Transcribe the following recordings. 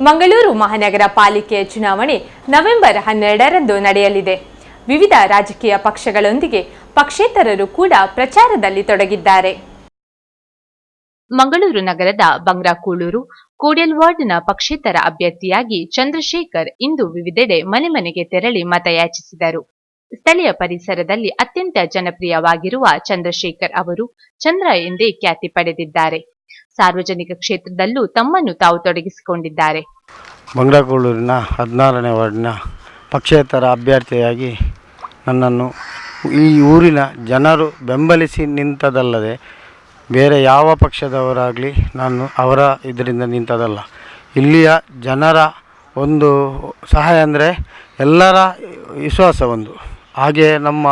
ಮಂಗಳೂರು ಮಹಾನಗರ ಪಾಲಿಕೆಯ ಚುನಾವಣೆ ನವೆಂಬರ್ 12ರಂದು ನಡೆಯಲಿದೆ. ವಿವಿಧ ರಾಜಕೀಯ ಪಕ್ಷಗಳೊಂದಿಗೆ ಪಕ್ಷೇತರರು ಕೂಡ ಪ್ರಚಾರದಲ್ಲಿ ತೊಡಗಿದ್ದಾರೆ. ಮಂಗಳೂರು ನಗರದ ಬಂಗ್ರಾಕೂಳೂರು ಕೋಡಿಯಲ್ ವಾರ್ಡ್ನ ಪಕ್ಷೇತರ ಅಭ್ಯರ್ಥಿಯಾಗಿ ಚಂದ್ರಶೇಖರ್ ಇಂದು ವಿವಿಧೆಡೆ ಮನೆ ಮನೆಗೆ ತೆರಳಿ ಮತಯಾಚಿಸಿದರು. ಸ್ಥಳೀಯ ಪರಿಸರದಲ್ಲಿ ಅತ್ಯಂತ ಜನಪ್ರಿಯವಾಗಿರುವ ಚಂದ್ರಶೇಖರ್ ಅವರು ಚಂದ್ರ ಎಂದೇ ಖ್ಯಾತಿ ಪಡೆದಿದ್ದಾರೆ. ಸಾರ್ವಜನಿಕ ಕ್ಷೇತ್ರದಲ್ಲೂ ತಮ್ಮನ್ನು ತಾವು ತೊಡಗಿಸಿಕೊಂಡಿದ್ದಾರೆ. ಬಂಗ್ರಾಕೂಳೂರಿನ 16ನೇ ವಾರ್ಡಿನ ಪಕ್ಷೇತರ ಅಭ್ಯರ್ಥಿಯಾಗಿ ನನ್ನನ್ನು ಈ ಊರಿನ ಜನರು ಬೆಂಬಲಿಸಿ ನಿಂತದಲ್ಲದೆ ಬೇರೆ ಯಾವ ಪಕ್ಷದವರಾಗಲಿ ನಾನು ಅವರ ಇದರಿಂದ ನಿಂತದಲ್ಲ. ಇಲ್ಲಿಯ ಜನರ ಒಂದು ಸಹಾಯ ಅಂದರೆ ಎಲ್ಲರ ವಿಶ್ವಾಸ ಒಂದು. ಹಾಗೆ ನಮ್ಮ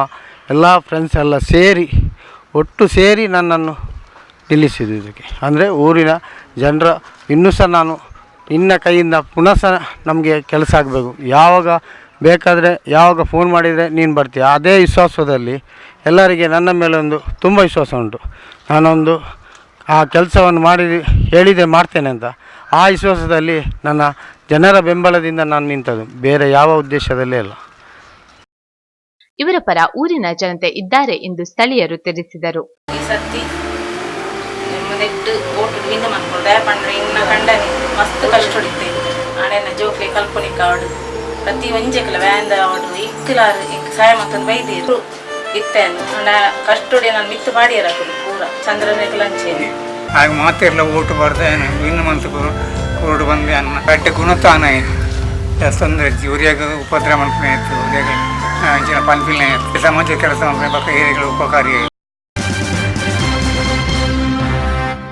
ಎಲ್ಲ ಫ್ರೆಂಡ್ಸ್ ಎಲ್ಲ ಸೇರಿ ಒಟ್ಟು ಸೇರಿ ನನ್ನನ್ನು ನಿಲ್ಲಿಸಿದ್ದು ಇದಕ್ಕೆ. ಅಂದರೆ ಊರಿನ ಜನರ ಇನ್ನೂ ಸಹ ನಾನು ನಿನ್ನ ಕೈಯಿಂದ ಪುನಃ ಸಹ ನಮಗೆ ಕೆಲಸ ಆಗಬೇಕು, ಯಾವಾಗ ಬೇಕಾದರೆ ಯಾವಾಗ ಫೋನ್ ಮಾಡಿದರೆ ನೀನು ಬರ್ತೀಯ, ಅದೇ ವಿಶ್ವಾಸದಲ್ಲಿ ಎಲ್ಲರಿಗೆ ನನ್ನ ಮೇಲೆ ಒಂದು ತುಂಬ ವಿಶ್ವಾಸ ಉಂಟು. ನಾನೊಂದು ಆ ಕೆಲಸವನ್ನು ಹೇಳಿದೆ ಮಾಡ್ತೇನೆ ಅಂತ ಆ ವಿಶ್ವಾಸದಲ್ಲಿ ನನ್ನ ಜನರ ಬೆಂಬಲದಿಂದ ನಾನು ನಿಂತದ್ದು, ಬೇರೆ ಯಾವ ಉದ್ದೇಶದಲ್ಲೇ ಅಲ್ಲ. ಇವರ ಪರ ಊರಿನ ಜನತೆ ಇದ್ದಾರೆ ಎಂದು ಸ್ಥಳೀಯರು ತಿಳಿಸಿದರು. ಮಸ್ತ್ ಕಷ್ಟ ಆಣೆನ ಜೋಕ್ಲೆ ಕಲ್ಪನೆ ಕಾಡು ಪ್ರತಿ ಒಂಜೆಕಲ ವ್ಯಾಂದ ಆಡು ಇಕ್ಕಲಾರು ಸಹಾಯ ಮತ್ತೊಂದು ಬೈದಿರು ಇತ್ತೇನು ಕಷ್ಟೊಡೆ ನಾನು ಮಿತ್ತು ಪಾಡಿಯರಾಕುದು ಪೂರ ಚಂದ್ರನೇಕಲಂಚೇನು ಹಾಗೆ ಮಾತೆಲ್ಲ ಓಟು ಬರ್ದೇನು ಇನ್ನು ಮಂತು ಕೋಡು ಬಂದೆ ಅನ್ನ ಕಟ್ಟೆ ಗುಣತಾನ ತೊಂದರೆ ಊರಿಯಾಗ ಉಪದ್ರ ಮಾಡ್ತಾನೆ ಇತ್ತು ಊರಿಯಾಗ ಅಂಚಿನ ಪಂಪಿಲ್ನೇ ಸಮಾಜ ಕೆಲಸ ಮಾಡ್ತಾರೆ ಬಕ್ಕ ಏರಿಯಾಗಳ ಉಪಕಾರಿ